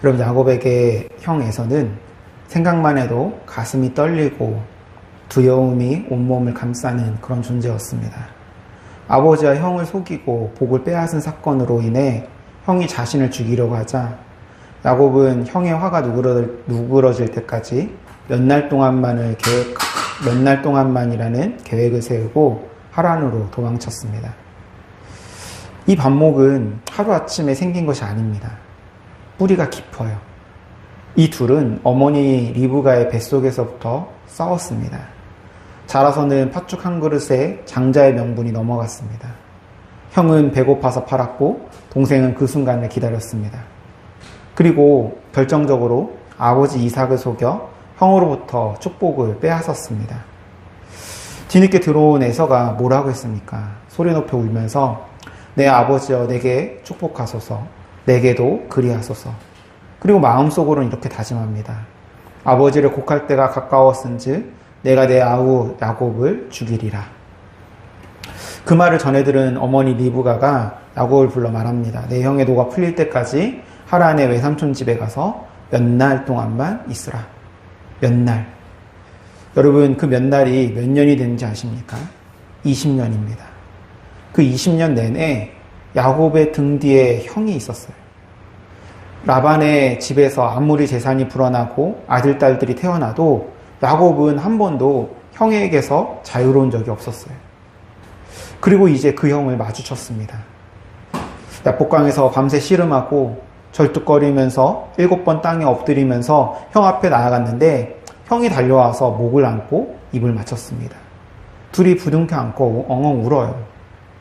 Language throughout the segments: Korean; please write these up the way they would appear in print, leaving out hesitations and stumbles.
여러분, 야곱에게 형 에서는 생각만 해도 가슴이 떨리고 두려움이 온몸을 감싸는 그런 존재였습니다. 아버지와 형을 속이고 복을 빼앗은 사건으로 인해 형이 자신을 죽이려고 하자 야곱은 형의 화가 누그러질 때까지 몇 날 동안만이라는 계획을 세우고 하란으로 도망쳤습니다. 이 반목은 하루아침에 생긴 것이 아닙니다. 뿌리가 깊어요. 이 둘은 어머니 리브가의 뱃속에서부터 싸웠습니다. 자라서는 팥죽 한 그릇에 장자의 명분이 넘어갔습니다. 형은 배고파서 팔았고 동생은 그 순간을 기다렸습니다. 그리고 결정적으로 아버지 이삭을 속여 형으로부터 축복을 빼앗았습니다. 뒤늦게 들어온 에서가 뭐라고 했습니까? 소리 높여 울면서 내 아버지여 내게 축복하소서, 내게도 그리하소서. 그리고 마음속으로는 이렇게 다짐합니다. 아버지를 곡할 때가 가까웠은즉 내가 내 아우 야곱을 죽이리라. 그 말을 전해 들은 어머니 리브가가 야곱을 불러 말합니다. 내 형의 노가 풀릴 때까지 하란의 외삼촌 집에 가서 몇 날 동안만 있으라. 몇 날. 여러분, 그 몇 날이 몇 년이 되는지 아십니까? 20년입니다. 그 20년 내내 야곱의 등 뒤에 형이 있었어요. 라반의 집에서 아무리 재산이 불어나고 아들, 딸들이 태어나도 야곱은 한 번도 형에게서 자유로운 적이 없었어요. 그리고 이제 그 형을 마주쳤습니다. 야복강에서 밤새 씨름하고 절뚝거리면서 7번 땅에 엎드리면서 형 앞에 나아갔는데 형이 달려와서 목을 안고 입을 맞췄습니다. 둘이 부둥켜 안고 엉엉 울어요.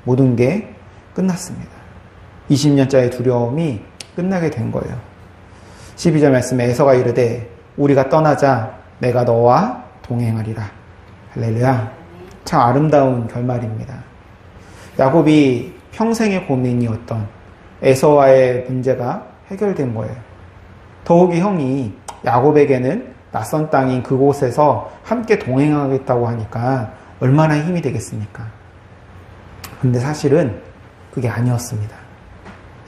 모든 게 끝났습니다. 20년짜리 두려움이 끝나게 된 거예요. 12절 말씀에 에서가 이르되 우리가 떠나자 내가 너와 동행하리라. 할렐루야. 참 아름다운 결말입니다. 야곱이 평생의 고민이었던 에서와의 문제가 해결된 거예요. 더욱이 형이 야곱에게는 낯선 땅인 그곳에서 함께 동행하겠다고 하니까 얼마나 힘이 되겠습니까? 근데 사실은 그게 아니었습니다.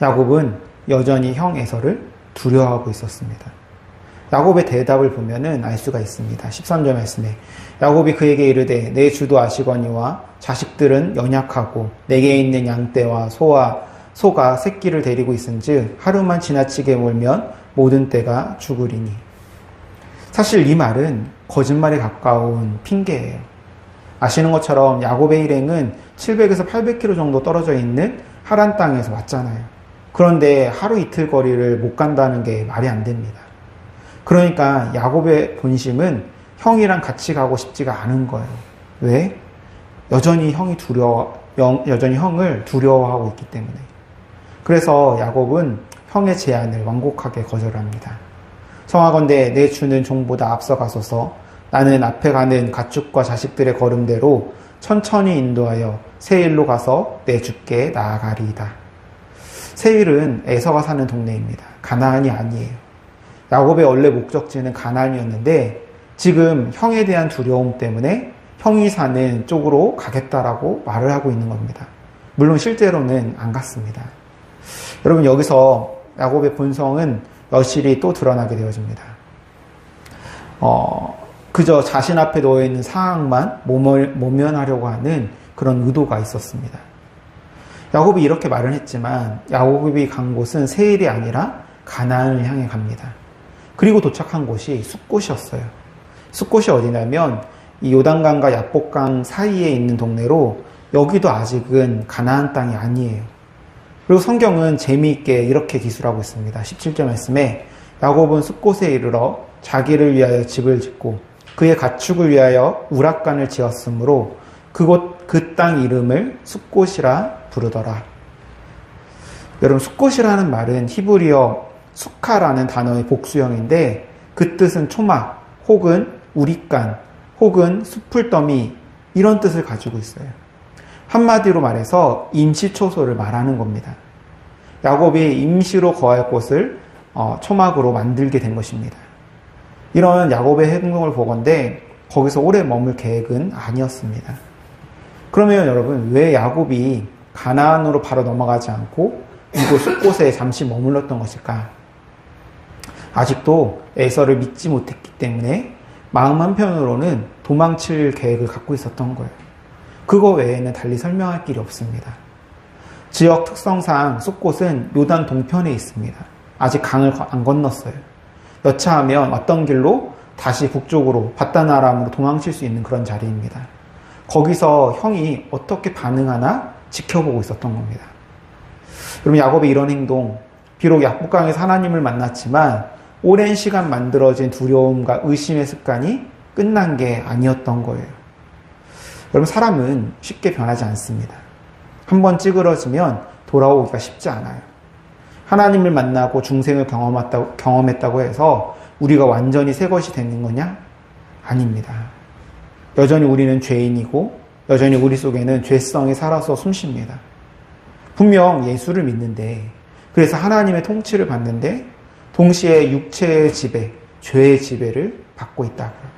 야곱은 여전히 형 에서를 두려워하고 있었습니다. 야곱의 대답을 보면은 알 수가 있습니다. 13절 말씀에 야곱이 그에게 이르되 내 주도 아시거니와 자식들은 연약하고 내게 있는 양떼와 소가 새끼를 데리고 있은즉 하루만 지나치게 몰면 모든 떼가 죽으리니. 사실 이 말은 거짓말에 가까운 핑계예요. 아시는 것처럼 야곱의 일행은 700에서 800km 정도 떨어져 있는 하란 땅에서 왔잖아요. 그런데 하루 이틀 거리를 못 간다는 게 말이 안 됩니다. 그러니까 야곱의 본심은 형이랑 같이 가고 싶지가 않은 거예요. 왜? 여전히 형을 두려워하고 있기 때문에. 그래서 야곱은 형의 제안을 완곡하게 거절합니다. 청하건대 내 주는 종보다 앞서가소서 나는 앞에 가는 가축과 자식들의 걸음대로 천천히 인도하여 세일로 가서 내 주께 나아가리이다. 세일은 에서가 사는 동네입니다. 가나안이 아니에요. 야곱의 원래 목적지는 가나안이었는데 지금 형에 대한 두려움 때문에 형이 사는 쪽으로 가겠다라고 말을 하고 있는 겁니다. 물론 실제로는 안 갔습니다. 여러분, 여기서 야곱의 본성은 여실히 또 드러나게 되어집니다. 그저 자신 앞에 놓여있는 상황만 모면하려고 하는 그런 의도가 있었습니다. 야곱이 이렇게 말을 했지만 야곱이 간 곳은 세일이 아니라 가나안을 향해 갑니다. 그리고 도착한 곳이 숫곳이었어요. 숫곳이 어디냐면 이 요단강과 야복강 사이에 있는 동네로 여기도 아직은 가나안 땅이 아니에요. 그리고 성경은 재미있게 이렇게 기술하고 있습니다. 17절 말씀에 야곱은 숫곳에 이르러 자기를 위하여 집을 짓고 그의 가축을 위하여 우락간을 지었으므로 그 땅 이름을 숫곳이라 부르더라. 여러분, 숫곳이라는 말은 히브리어 수카라는 단어의 복수형인데 그 뜻은 초막 혹은 우리간 혹은 숲풀더미 이런 뜻을 가지고 있어요. 한마디로 말해서 임시초소를 말하는 겁니다. 야곱이 임시로 거할 곳을 초막으로 만들게 된 것입니다. 이런 야곱의 행동을 보건대 거기서 오래 머물 계획은 아니었습니다. 그러면 여러분, 왜 야곱이 가나안으로 바로 넘어가지 않고 이곳 숲곳에 잠시 머물렀던 것일까? 아직도 에서를 믿지 못했기 때문에 마음 한편으로는 도망칠 계획을 갖고 있었던 거예요. 그거 외에는 달리 설명할 길이 없습니다. 지역 특성상 숫곳은 요단 동편에 있습니다. 아직 강을 안 건넜어요. 여차하면 어떤 길로 다시 북쪽으로 바다나람으로 도망칠 수 있는 그런 자리입니다. 거기서 형이 어떻게 반응하나 지켜보고 있었던 겁니다. 여러분, 야곱의 이런 행동, 비록 약복강에서 하나님을 만났지만 오랜 시간 만들어진 두려움과 의심의 습관이 끝난 게 아니었던 거예요. 여러분, 사람은 쉽게 변하지 않습니다. 한번 찌그러지면 돌아오기가 쉽지 않아요. 하나님을 만나고 중생을 경험했다고 해서 우리가 완전히 새 것이 되는 거냐? 아닙니다. 여전히 우리는 죄인이고 여전히 우리 속에는 죄성이 살아서 숨쉽니다. 분명 예수를 믿는데, 그래서 하나님의 통치를 받는데 동시에 육체의 지배, 죄의 지배를 받고 있다고요.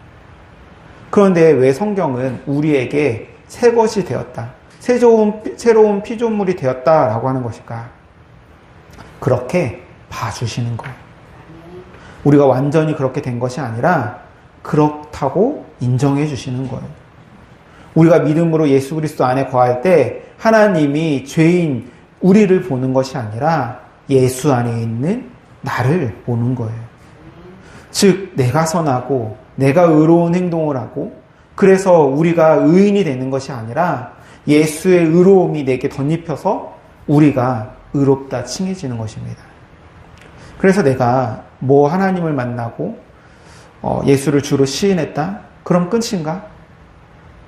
그런데 왜 성경은 우리에게 새 것이 되었다, 새로운 피조물이 되었다라고 하는 것일까? 그렇게 봐주시는 거예요. 우리가 완전히 그렇게 된 것이 아니라 그렇다고 인정해 주시는 거예요. 우리가 믿음으로 예수 그리스도 안에 거할 때 하나님이 죄인 우리를 보는 것이 아니라 예수 안에 있는 나를 보는 거예요. 즉, 내가 선하고 내가 의로운 행동을 하고 그래서 우리가 의인이 되는 것이 아니라 예수의 의로움이 내게 덧입혀서 우리가 의롭다 칭해지는 것입니다. 그래서 내가 하나님을 만나고 예수를 주로 시인했다? 그럼 끝인가?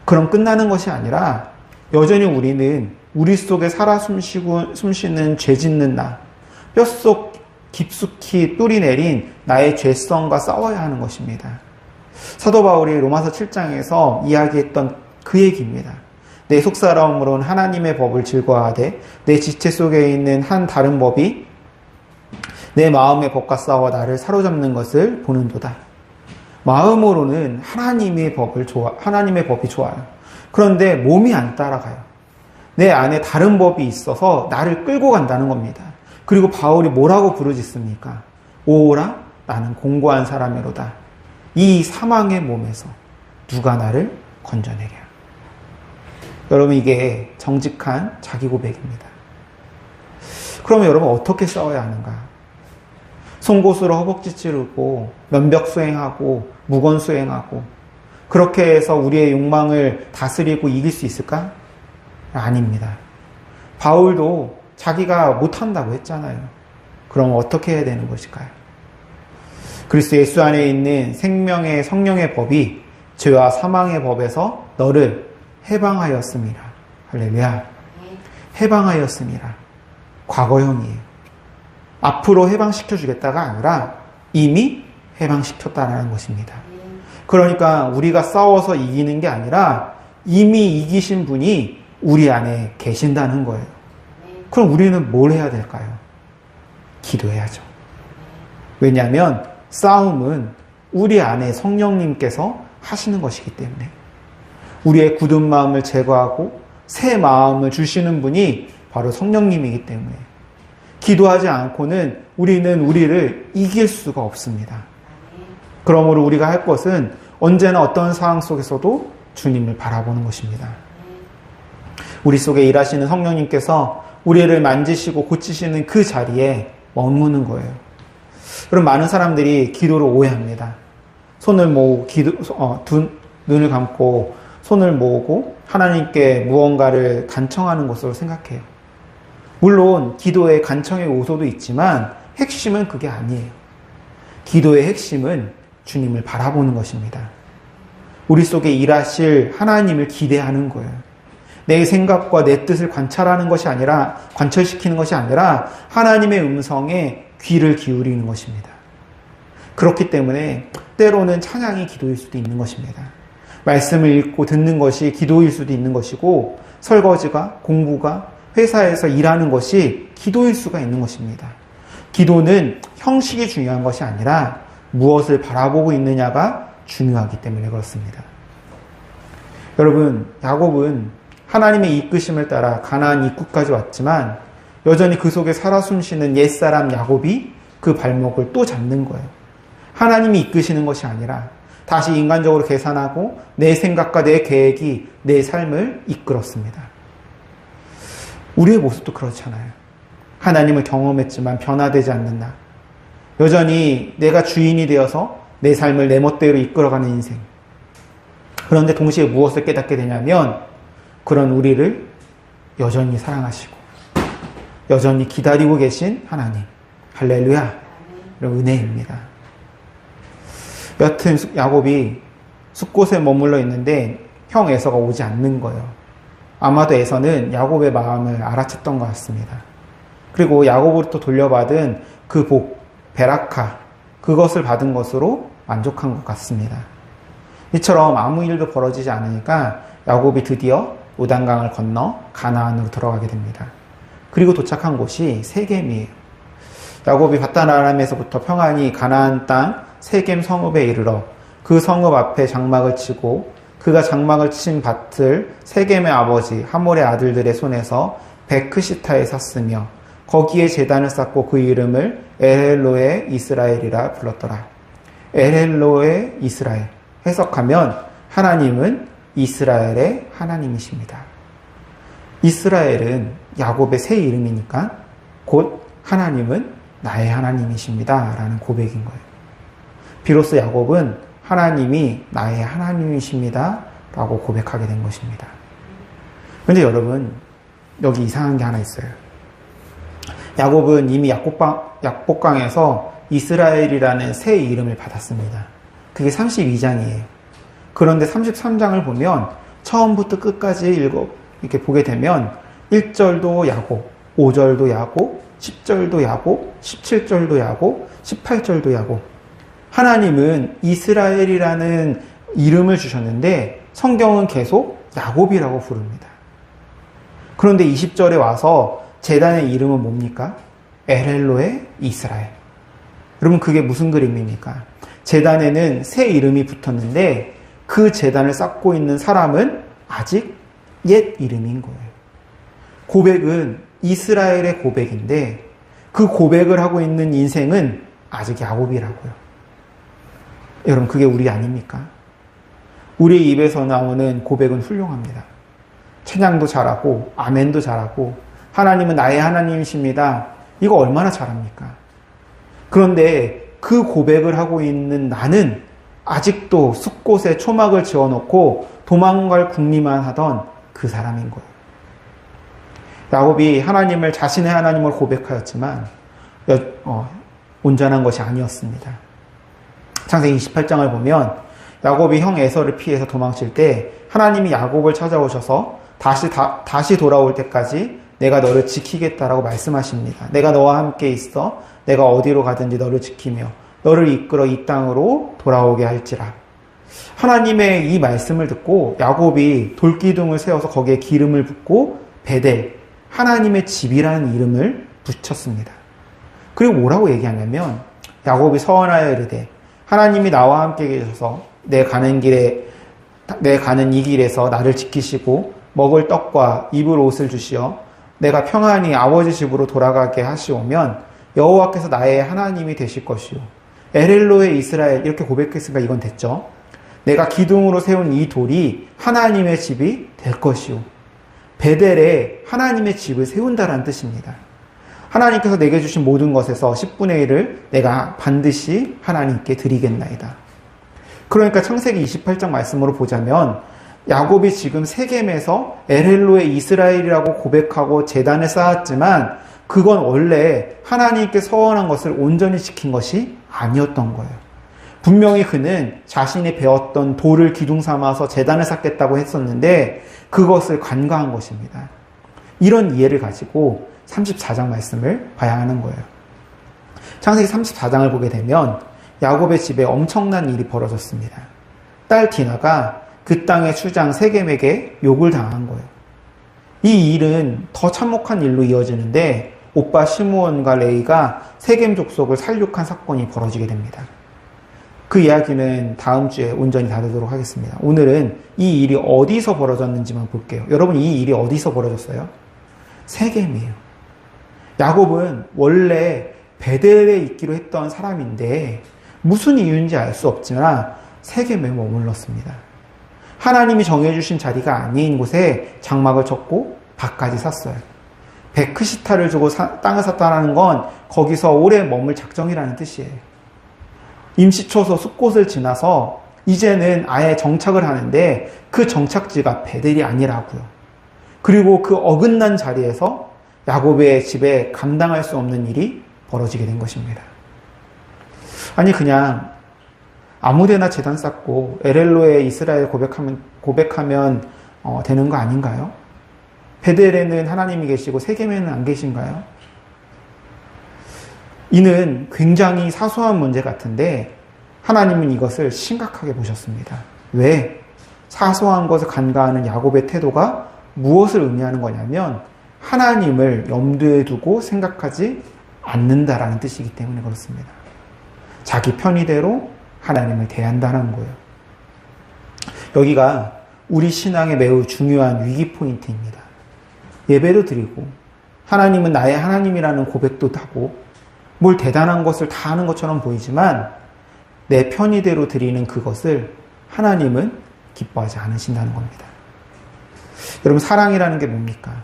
그럼 끝나는 것이 아니라 여전히 우리는 우리 속에 살아 숨쉬는 죄 짓는 나, 뼛속 깊숙이 뿌리 내린 나의 죄성과 싸워야 하는 것입니다. 사도 바울이 로마서 7장에서 이야기했던 그 얘기입니다. 내 속사람으로는 하나님의 법을 즐거워하되 내 지체 속에 있는 한 다른 법이 내 마음의 법과 싸워 나를 사로잡는 것을 보는도다. 마음으로는 하나님의 법이 좋아요. 그런데 몸이 안 따라가요. 내 안에 다른 법이 있어서 나를 끌고 간다는 겁니다. 그리고 바울이 뭐라고 부르짖습니까? 오라, 나는 공고한 사람이로다. 이 사망의 몸에서 누가 나를 건져내랴. 여러분, 이게 정직한 자기 고백입니다. 그러면 여러분, 어떻게 싸워야 하는가? 송곳으로 허벅지 찌르고 면벽 수행하고 무건 수행하고 그렇게 해서 우리의 욕망을 다스리고 이길 수 있을까? 아닙니다. 바울도 자기가 못한다고 했잖아요. 그럼 어떻게 해야 되는 것일까요? 그리스도 예수 안에 있는 생명의 성령의 법이 죄와 사망의 법에서 너를 해방하였습니다. 할렐루야. 해방하였습니다. 과거형이에요. 앞으로 해방시켜 주겠다가 아니라 이미 해방시켰다라는 것입니다. 그러니까 우리가 싸워서 이기는 게 아니라 이미 이기신 분이 우리 안에 계신다는 거예요. 그럼 우리는 뭘 해야 될까요? 기도해야죠. 왜냐하면 싸움은 우리 안에 성령님께서 하시는 것이기 때문에, 우리의 굳은 마음을 제거하고 새 마음을 주시는 분이 바로 성령님이기 때문에 기도하지 않고는 우리는 우리를 이길 수가 없습니다. 그러므로 우리가 할 것은 언제나 어떤 상황 속에서도 주님을 바라보는 것입니다. 우리 속에 일하시는 성령님께서 우리를 만지시고 고치시는 그 자리에 머무는 거예요. 그럼 많은 사람들이 기도를 오해합니다. 손을 모으고 눈을 감고 손을 모으고 하나님께 무언가를 간청하는 것으로 생각해요. 물론 기도에 간청의 요소도 있지만 핵심은 그게 아니에요. 기도의 핵심은 주님을 바라보는 것입니다. 우리 속에 일하실 하나님을 기대하는 거예요. 내 생각과 내 뜻을 관찰시키는 것이 아니라 하나님의 음성에 귀를 기울이는 것입니다. 그렇기 때문에 때로는 찬양이 기도일 수도 있는 것입니다. 말씀을 읽고 듣는 것이 기도일 수도 있는 것이고, 설거지가, 공부가, 회사에서 일하는 것이 기도일 수가 있는 것입니다. 기도는 형식이 중요한 것이 아니라 무엇을 바라보고 있느냐가 중요하기 때문에 그렇습니다. 여러분, 야곱은 하나님의 이끄심을 따라 가나안 입구까지 왔지만 여전히 그 속에 살아 숨쉬는 옛사람 야곱이 그 발목을 또 잡는 거예요. 하나님이 이끄시는 것이 아니라 다시 인간적으로 계산하고 내 생각과 내 계획이 내 삶을 이끌었습니다. 우리의 모습도 그렇잖아요. 하나님을 경험했지만 변화되지 않는 나. 여전히 내가 주인이 되어서 내 삶을 내 멋대로 이끌어가는 인생. 그런데 동시에 무엇을 깨닫게 되냐면 그런 우리를 여전히 사랑하시고 여전히 기다리고 계신 하나님. 할렐루야. 이런 은혜입니다. 여튼 야곱이 숲곳에 머물러 있는데 형 에서가 오지 않는 거예요. 아마도 에서는 야곱의 마음을 알아챘던 것 같습니다. 그리고 야곱으로부터 돌려받은 그 복, 베라카, 그것을 받은 것으로 만족한 것 같습니다. 이처럼 아무 일도 벌어지지 않으니까 야곱이 드디어 요단강을 건너 가나안으로 들어가게 됩니다. 그리고 도착한 곳이 세겜이에요. 야곱이 밧단아람에서부터 평안히 가나안 땅 세겜 성읍에 이르러 그 성읍 앞에 장막을 치고 그가 장막을 친 밭을 세겜의 아버지 하몰의 아들들의 손에서 베크시타에 샀으며 거기에 제단을 쌓고 그 이름을 엘헬로에 이스라엘이라 불렀더라. 엘헬로에 이스라엘, 해석하면 하나님은 이스라엘의 하나님이십니다. 이스라엘은 야곱의 새 이름이니까 곧 하나님은 나의 하나님이십니다 라는 고백인 거예요. 비로소 야곱은 하나님이 나의 하나님이십니다 라고 고백하게 된 것입니다. 그런데 여러분, 여기 이상한 게 하나 있어요. 야곱은 이미 약복강에서 이스라엘이라는 새 이름을 받았습니다. 그게 32장이에요. 그런데 33장을 보면 처음부터 끝까지 이렇게 보게 되면 1절도 야곱, 5절도 야곱, 10절도 야곱, 17절도 야곱, 18절도 야곱. 하나님은 이스라엘이라는 이름을 주셨는데 성경은 계속 야곱이라고 부릅니다. 그런데 20절에 와서 제단의 이름은 뭡니까? 엘헬로의 이스라엘. 여러분, 그게 무슨 그림입니까? 제단에는 새 이름이 붙었는데 그 제단을 쌓고 있는 사람은 아직 옛 이름인 거예요. 고백은 이스라엘의 고백인데 그 고백을 하고 있는 인생은 아직 야곱이라고요. 여러분, 그게 우리 아닙니까? 우리 입에서 나오는 고백은 훌륭합니다. 찬양도 잘하고 아멘도 잘하고 하나님은 나의 하나님이십니다. 이거 얼마나 잘합니까? 그런데 그 고백을 하고 있는 나는 아직도 숲곳에 초막을 지어놓고 도망갈 궁리만 하던 그 사람인 거예요. 야곱이 하나님을 자신의 하나님을 고백하였지만 온전한 것이 아니었습니다. 창세기 28장을 보면 야곱이 형 에서를 피해서 도망칠 때 하나님이 야곱을 찾아오셔서 다시 돌아올 때까지 내가 너를 지키겠다라고 말씀하십니다. 내가 너와 함께 있어 내가 어디로 가든지 너를 지키며 너를 이끌어 이 땅으로 돌아오게 할지라. 하나님의 이 말씀을 듣고 야곱이 돌기둥을 세워서 거기에 기름을 붓고 베델, 하나님의 집이라는 이름을 붙였습니다. 그리고 뭐라고 얘기하냐면 야곱이 서원하여 이르되 하나님이 나와 함께 계셔서 내 가는 이 길에서 나를 지키시고 먹을 떡과 입을 옷을 주시어 내가 평안히 아버지 집으로 돌아가게 하시오면 여호와께서 나의 하나님이 되실 것이요 엘헬로의 이스라엘, 이렇게 고백했으니까 이건 됐죠. 내가 기둥으로 세운 이 돌이 하나님의 집이 될 것이요 베델에 하나님의 집을 세운다라는 뜻입니다. 하나님께서 내게 주신 모든 것에서 10분의 1을 내가 반드시 하나님께 드리겠나이다. 그러니까 창세기 28장 말씀으로 보자면 야곱이 지금 세겜에서 엘헬로의 이스라엘이라고 고백하고 제단을 쌓았지만 그건 원래 하나님께 서원한 것을 온전히 지킨 것이 아니었던 거예요. 분명히 그는 자신이 배웠던 돌을 기둥 삼아서 제단을 쌓겠다고 했었는데 그것을 간과한 것입니다. 이런 이해를 가지고 34장 말씀을 봐야 하는 거예요. 창세기 34장을 보게 되면 야곱의 집에 엄청난 일이 벌어졌습니다. 딸 디나가 그 땅의 주장 세겜에게 욕을 당한 거예요. 이 일은 더 참혹한 일로 이어지는데 오빠 시므온과 레이가 세겜 족속을 살육한 사건이 벌어지게 됩니다. 그 이야기는 다음 주에 온전히 다루도록 하겠습니다. 오늘은 이 일이 어디서 벌어졌는지만 볼게요. 여러분, 이 일이 어디서 벌어졌어요? 세겜이에요. 야곱은 원래 베델에 있기로 했던 사람인데 무슨 이유인지 알 수 없지만 세겜에 머물렀습니다. 하나님이 정해주신 자리가 아닌 곳에 장막을 쳤고 밭까지 샀어요. 베크시타를 주고 땅을 샀다는 건 거기서 오래 머물 작정이라는 뜻이에요. 임시초소 숲곳을 지나서 이제는 아예 정착을 하는데 그 정착지가 베델이 아니라고요. 그리고 그 어긋난 자리에서 야곱의 집에 감당할 수 없는 일이 벌어지게 된 것입니다. 아니 그냥 아무데나 제단 쌓고 에렐로에 이스라엘 고백하면 되는 거 아닌가요? 베델에는 하나님이 계시고 세겜에는 안 계신가요? 이는 굉장히 사소한 문제 같은데 하나님은 이것을 심각하게 보셨습니다. 왜? 사소한 것을 간과하는 야곱의 태도가 무엇을 의미하는 거냐면 하나님을 염두에 두고 생각하지 않는다라는 뜻이기 때문에 그렇습니다. 자기 편의대로 하나님을 대한다는 거예요. 여기가 우리 신앙의 매우 중요한 위기 포인트입니다. 예배도 드리고 하나님은 나의 하나님이라는 고백도 하고 뭘 대단한 것을 다 하는 것처럼 보이지만 내 편의대로 드리는 그것을 하나님은 기뻐하지 않으신다는 겁니다. 여러분 사랑이라는 게 뭡니까?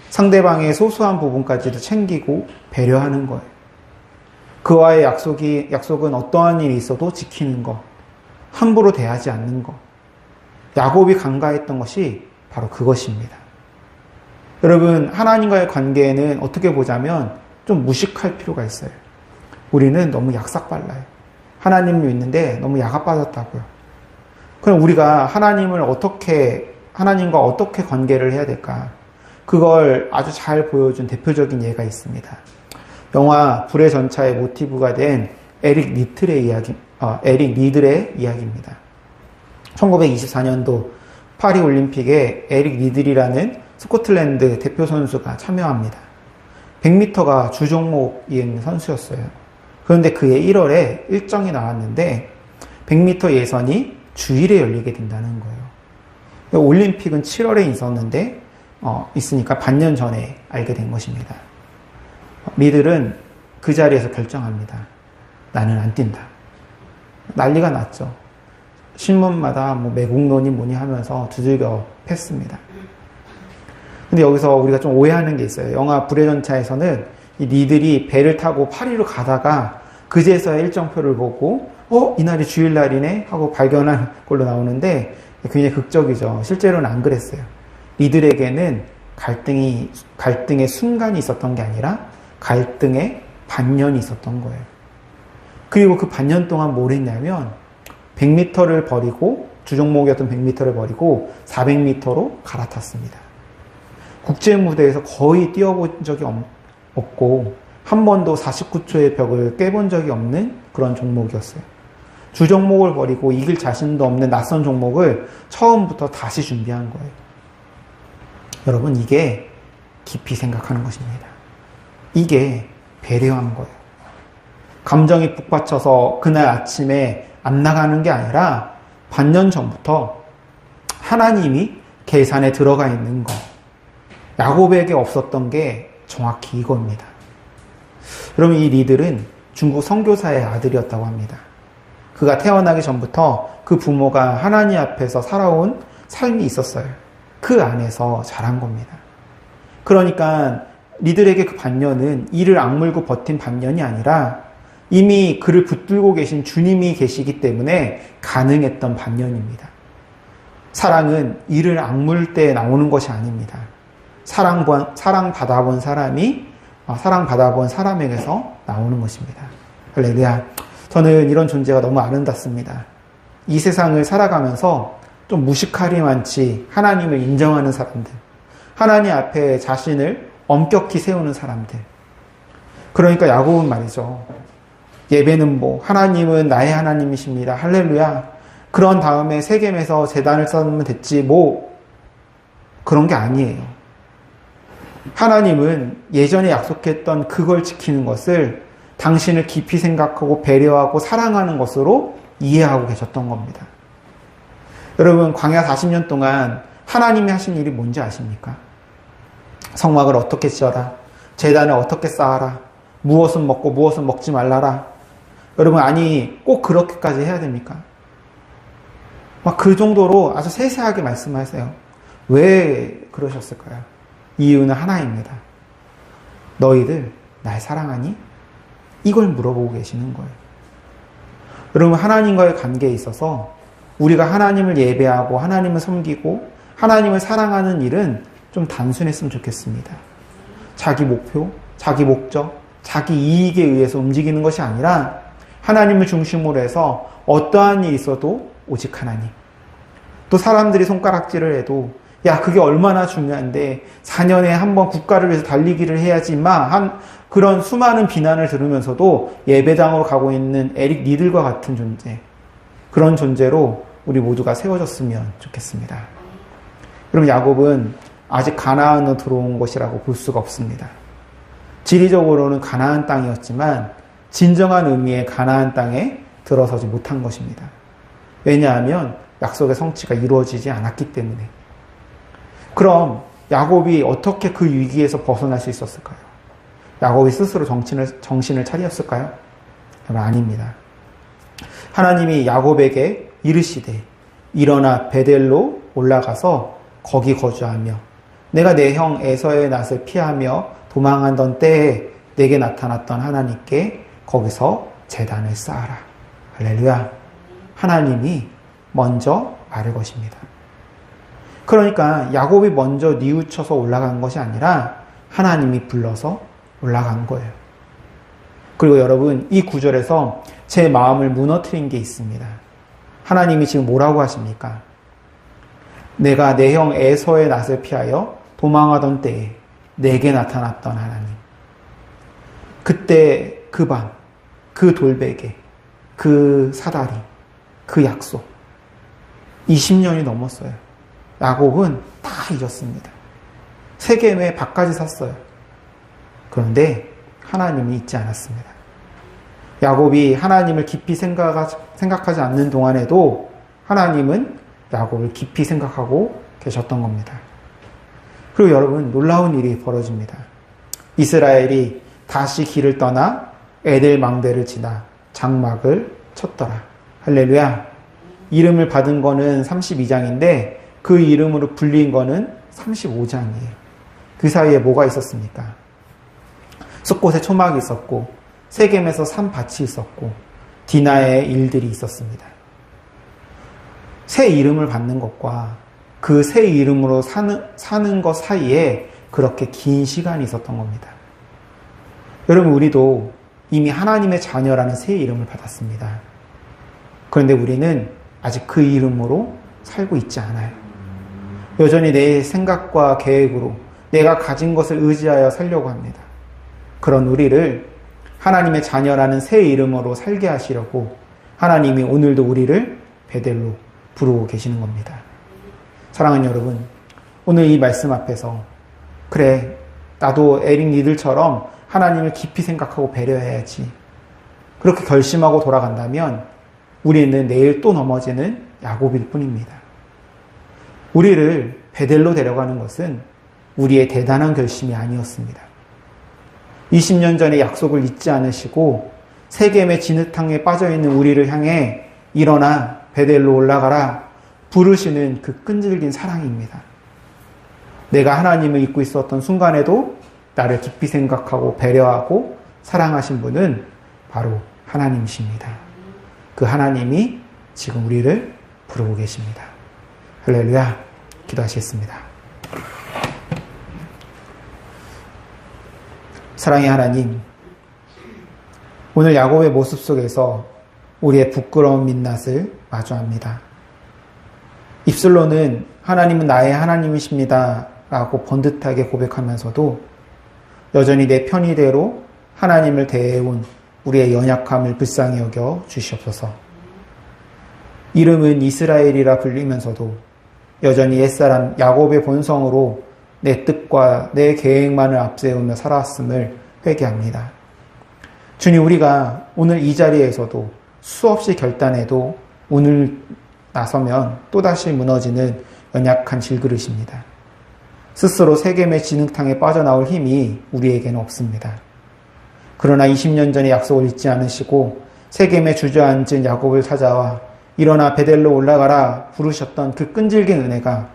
상대방의 소소한 부분까지도 챙기고 배려하는 거예요. 그와의 약속은 어떠한 일이 있어도 지키는 것, 함부로 대하지 않는 것. 야곱이 간과했던 것이 바로 그것입니다. 여러분 하나님과의 관계에는 어떻게 보자면 좀 무식할 필요가 있어요. 우리는 너무 약삭빨라요. 하나님을 믿는데 너무 야가 빠졌다고요. 그럼 우리가 하나님과 어떻게 관계를 해야 될까? 그걸 아주 잘 보여준 대표적인 예가 있습니다. 영화 불의 전차의 모티브가 된 에릭 리들의 이야기입니다. 1924년도 파리 올림픽에 에릭 리들이라는 스코틀랜드 대표 선수가 참여합니다. 100m가 주종목인 선수였어요. 그런데 그해 1월에 일정이 나왔는데 100m 예선이 주일에 열리게 된다는 거예요. 올림픽은 7월에 있으니까 반년 전에 알게 된 것입니다. 리들은 그 자리에서 결정합니다. 나는 안 뛴다. 난리가 났죠. 신문마다 매국노니 뭐니 하면서 두들겨 팼습니다. 근데 여기서 우리가 좀 오해하는 게 있어요. 영화 불의 전차에서는 이 리들이 배를 타고 파리로 가다가 그제서야 일정표를 보고 이날이 주일날이네 하고 발견한 걸로 나오는데 굉장히 극적이죠. 실제로는 안 그랬어요. 리들에게는 갈등의 순간이 있었던 게 아니라 갈등의 반년이 있었던 거예요. 그리고 그 반년 동안 뭘 했냐면 100m를 버리고 주종목이었던 100m를 버리고 400m로 갈아탔습니다. 국제 무대에서 거의 뛰어본 적이 없고 한 번도 49초의 벽을 깨본 적이 없는 그런 종목이었어요. 주종목을 버리고 이길 자신도 없는 낯선 종목을 처음부터 다시 준비한 거예요. 여러분 이게 깊이 생각하는 것입니다. 이게 배려한 거예요. 감정이 북받쳐서 그날 아침에 안 나가는 게 아니라 반년 전부터 하나님이 계산에 들어가 있는 거. 야곱에게 없었던 게 정확히 이겁니다. 여러분 이 리들은 중국 선교사의 아들이었다고 합니다. 그가 태어나기 전부터 그 부모가 하나님 앞에서 살아온 삶이 있었어요. 그 안에서 자란 겁니다. 그러니까 리들에게 그 반년은 이를 악물고 버틴 반년이 아니라 이미 그를 붙들고 계신 주님이 계시기 때문에 가능했던 반년입니다. 사랑은 이를 악물 때 나오는 것이 아닙니다. 사랑받아본 사람에게서 나오는 것입니다. 할렐루야. 저는 이런 존재가 너무 아름답습니다. 이 세상을 살아가면서 좀 무식할이 많지 하나님을 인정하는 사람들, 하나님 앞에 자신을 엄격히 세우는 사람들. 그러니까 야곱은 말이죠. 예배는 하나님은 나의 하나님이십니다. 할렐루야. 그런 다음에 세겜에서 제단을 쌓으면 됐지 그런 게 아니에요. 하나님은 예전에 약속했던 그걸 지키는 것을 당신을 깊이 생각하고 배려하고 사랑하는 것으로 이해하고 계셨던 겁니다. 여러분 광야 40년 동안 하나님이 하신 일이 뭔지 아십니까? 성막을 어떻게 지어라, 제단을 어떻게 쌓아라, 무엇은 먹고 무엇은 먹지 말라라. 여러분, 아니 꼭 그렇게까지 해야 됩니까? 막 그 정도로 아주 세세하게 말씀하세요. 왜 그러셨을까요? 이유는 하나입니다. 너희들 날 사랑하니? 이걸 물어보고 계시는 거예요. 여러분, 하나님과의 관계에 있어서 우리가 하나님을 예배하고 하나님을 섬기고 하나님을 사랑하는 일은 좀 단순했으면 좋겠습니다. 자기 목표, 자기 목적, 자기 이익에 의해서 움직이는 것이 아니라 하나님을 중심으로 해서 어떠한 일이 있어도 오직 하나님. 또 사람들이 손가락질을 해도 야, 그게 얼마나 중요한데 4년에 한 번 국가를 위해서 달리기를 해야지 한 그런 수많은 비난을 들으면서도 예배당으로 가고 있는 에릭 니들과 같은 존재, 그런 존재로 우리 모두가 세워졌으면 좋겠습니다. 그럼 야곱은 아직 가나안으로 들어온 것이라고 볼 수가 없습니다. 지리적으로는 가나안 땅이었지만 진정한 의미의 가나안 땅에 들어서지 못한 것입니다. 왜냐하면 약속의 성취가 이루어지지 않았기 때문에. 그럼 야곱이 어떻게 그 위기에서 벗어날 수 있었을까요? 야곱이 스스로 정신을 차렸을까요? 아닙니다. 하나님이 야곱에게 이르시되 일어나 베델로 올라가서 거기 거주하며 내가 내 형 에서의 낯을 피하며 도망하던 때에 내게 나타났던 하나님께 거기서 제단을 쌓아라. 할렐루야. 하나님이 먼저 말을 것입니다. 그러니까 야곱이 먼저 뉘우쳐서 올라간 것이 아니라 하나님이 불러서 올라간 거예요. 그리고 여러분, 이 구절에서 제 마음을 무너뜨린 게 있습니다. 하나님이 지금 뭐라고 하십니까? 내가 내 형 에서의 낯을 피하여 도망하던 때에 내게 나타났던 하나님. 그때 그 밤, 그 돌베개, 그 사다리, 그 약속. 20년이 넘었어요. 야곱은 다 잊었습니다. 세겜에 밭까지 샀어요. 그런데 하나님이 잊지 않았습니다. 야곱이 하나님을 깊이 생각하지 않는 동안에도 하나님은 야곱을 깊이 생각하고 계셨던 겁니다. 그리고 여러분, 놀라운 일이 벌어집니다. 이스라엘이 다시 길을 떠나 에델 망대를 지나 장막을 쳤더라. 할렐루야. 이름을 받은 거는 32장인데 그 이름으로 불린 거는 35장이에요. 그 사이에 뭐가 있었습니까? 숫곳에 초막이 있었고 세겜에서 산밭이 있었고 디나의 일들이 있었습니다. 새 이름을 받는 것과 그 새 이름으로 사는 것 사이에 그렇게 긴 시간이 있었던 겁니다. 여러분, 우리도 이미 하나님의 자녀라는 새 이름을 받았습니다. 그런데 우리는 아직 그 이름으로 살고 있지 않아요. 여전히 내 생각과 계획으로 내가 가진 것을 의지하여 살려고 합니다. 그런 우리를 하나님의 자녀라는 새 이름으로 살게 하시려고 하나님이 오늘도 우리를 베델로 부르고 계시는 겁니다. 사랑하는 여러분, 오늘 이 말씀 앞에서 그래, 나도 에릭 니들처럼 하나님을 깊이 생각하고 배려해야지, 그렇게 결심하고 돌아간다면 우리는 내일 또 넘어지는 야곱일 뿐입니다. 우리를 베델로 데려가는 것은 우리의 대단한 결심이 아니었습니다. 20년 전의 약속을 잊지 않으시고 세겜의 진흙탕에 빠져있는 우리를 향해 일어나 베델로 올라가라 부르시는 그 끈질긴 사랑입니다. 내가 하나님을 잊고 있었던 순간에도 나를 깊이 생각하고 배려하고 사랑하신 분은 바로 하나님이십니다. 그 하나님이 지금 우리를 부르고 계십니다. 할렐루야. 기도하시겠습니다. 사랑의 하나님, 오늘 야곱의 모습 속에서 우리의 부끄러운 민낯을 마주합니다. 입술로는 하나님은 나의 하나님이십니다 라고 번듯하게 고백하면서도 여전히 내 편의대로 하나님을 대해온 우리의 연약함을 불쌍히 여겨 주시옵소서. 이름은 이스라엘이라 불리면서도 여전히 옛사람 야곱의 본성으로 내 뜻과 내 계획만을 앞세우며 살아왔음을 회개합니다. 주님, 우리가 오늘 이 자리에서도 수없이 결단해도 오늘 나서면 또다시 무너지는 연약한 질그릇입니다. 스스로 세겜의 진흙탕에 빠져나올 힘이 우리에게는 없습니다. 그러나 20년 전의 약속을 잊지 않으시고 세겜에 주저앉은 야곱을 찾아와 일어나 베델로 올라가라 부르셨던 그 끈질긴 은혜가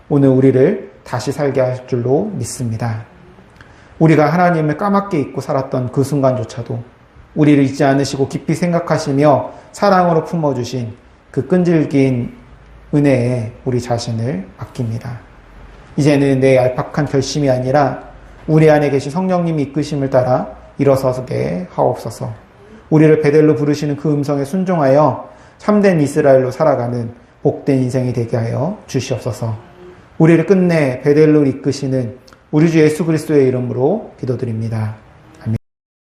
오늘 우리를 다시 살게 할 줄로 믿습니다. 우리가 하나님을 까맣게 잊고 살았던 그 순간조차도 우리를 잊지 않으시고 깊이 생각하시며 사랑으로 품어주신 그 끈질긴 은혜에 우리 자신을 맡깁니다. 이제는 내 얄팍한 결심이 아니라 우리 안에 계신 성령님이 이끄심을 따라 일어서게 하옵소서. 우리를 베델로 부르시는 그 음성에 순종하여 참된 이스라엘로 살아가는 복된 인생이 되게 하여 주시옵소서. 우리를 끝내 베델로 이끄시는 우리 주 예수 그리스도의 이름으로 기도드립니다.